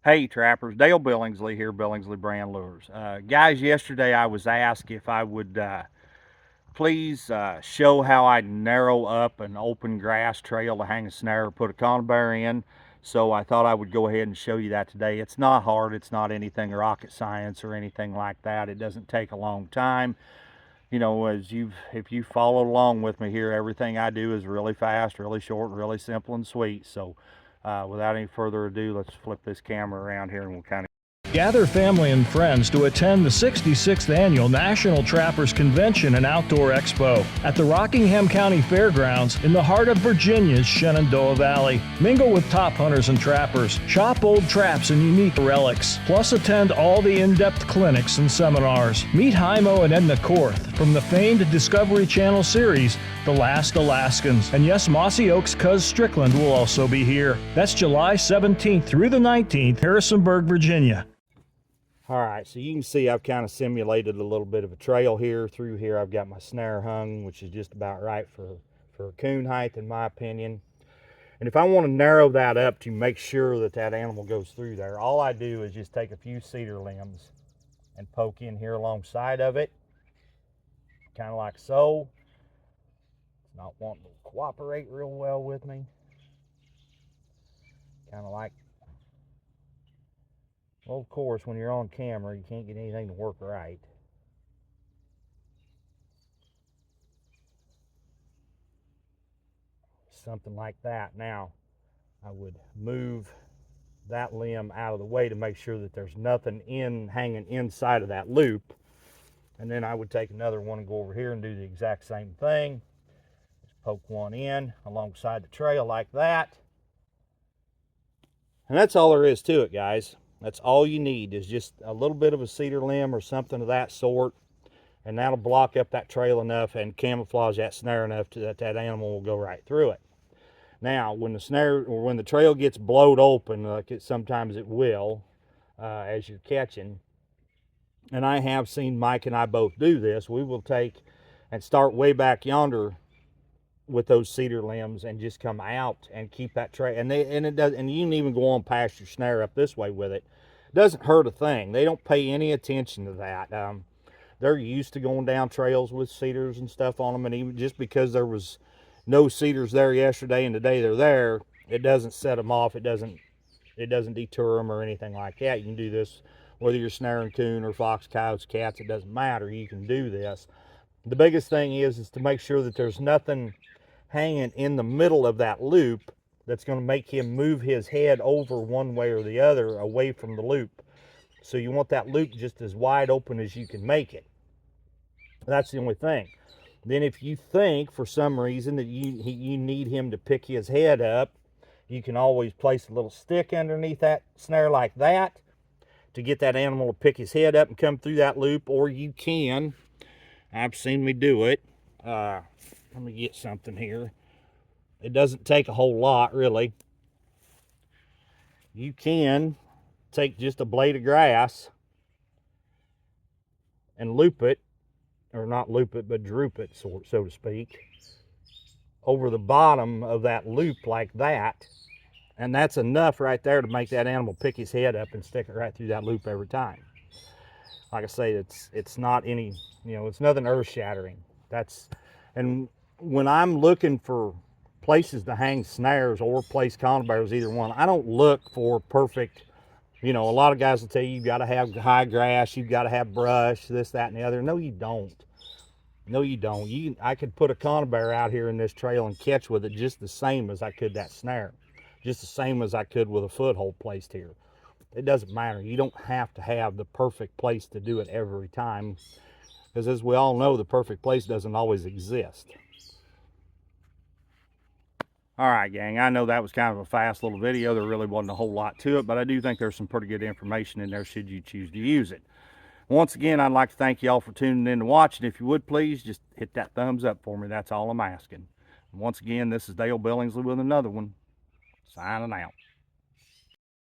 Hey trappers, Dale Billingsley here, Billingsley Brand Lures. Guys, yesterday I was asked if I would please show how I narrow up an open grass trail to hang a snare or put a conibear in. So I thought I would go ahead and show you that today. It's not hard, it's not anything rocket science or anything like that. It doesn't take a long time. You know, if you follow along with me here, everything I do is really fast, really short, really simple and sweet. So without any further ado, let's flip this camera around here and we'll kind of Gather family and friends to attend the 66th Annual National Trappers Convention and Outdoor Expo at the Rockingham County Fairgrounds in the heart of Virginia's Shenandoah Valley. Mingle with top hunters and trappers, shop old traps and unique relics, plus attend all the in-depth clinics and seminars. Meet Jaimo and Edna Korth from the famed Discovery Channel series, The Last Alaskans. And yes, Mossy Oak's Cuz Strickland will also be here. That's July 17th through the 19th, Harrisonburg, Virginia. All right, so you can see I've kind of simulated a little bit of a trail here. Through here I've got my snare hung, which is just about right for coon height in my opinion. And if I want to narrow that up to make sure that that animal goes through there, all I do is just take a few cedar limbs and poke in here alongside of it, kind of like so. It's not wanting to cooperate real well with me. Kind of like, well, of course, when you're on camera, you can't get anything to work right. Something like that. Now, I would move that limb out of the way to make sure that there's nothing hanging inside of that loop. And then I would take another one and go over here and do the exact same thing. Just poke one in alongside the trail like that. And that's all there is to it, guys. That's all you need is just a little bit of a cedar limb or something of that sort, and that'll block up that trail enough and camouflage that snare enough that that animal will go right through it. Now, when the snare or when the trail gets blowed open, like sometimes it will, as you're catching, and I have seen Mike and I both do this, we will take and start way back yonder with those cedar limbs and just come out and keep that trail, and it does, and you can even go on past your snare up this way with it. Doesn't hurt a thing. They don't pay any attention to that. They're used to going down trails with cedars and stuff on them, and even just because there was no cedars there yesterday and today they're there, it doesn't set them off. It doesn't deter them or anything like that. You can do this whether you're snaring coon or fox, coyotes, cats. It doesn't matter. You can do this. The biggest thing is to make sure that there's nothing hanging in the middle of that loop that's going to make him move his head over one way or the other away from the loop. So you want that loop just as wide open as you can make it. That's the only thing. Then if you think for some reason that you need him to pick his head up, you can always place a little stick underneath that snare like that to get that animal to pick his head up and come through that loop. Or you can, I've seen me do it, let me get something here. It doesn't take a whole lot, really. You can take just a blade of grass and loop it, or not loop it, but droop it, so to speak, over the bottom of that loop like that. And that's enough right there to make that animal pick his head up and stick it right through that loop every time. Like I say, it's not any, it's nothing earth-shattering. And when I'm looking for places to hang snares or place conibears, either one, I don't look for perfect, a lot of guys will tell you you've got to have high grass, you've got to have brush, this, that, and the other. No, you don't. No, you don't. I could put a conibear out here in this trail and catch with it just the same as I could that snare, just the same as I could with a foothold placed here. It doesn't matter. You don't have to have the perfect place to do it every time, because as we all know, the perfect place doesn't always exist. All right, gang, I know that was kind of a fast little video. There really wasn't a whole lot to it, but I do think there's some pretty good information in there should you choose to use it. Once again, I'd like to thank you all for tuning in to watch, and if you would please just hit that thumbs up for me. That's all I'm asking. And once again, this is Dale Billingsley with another one, signing out.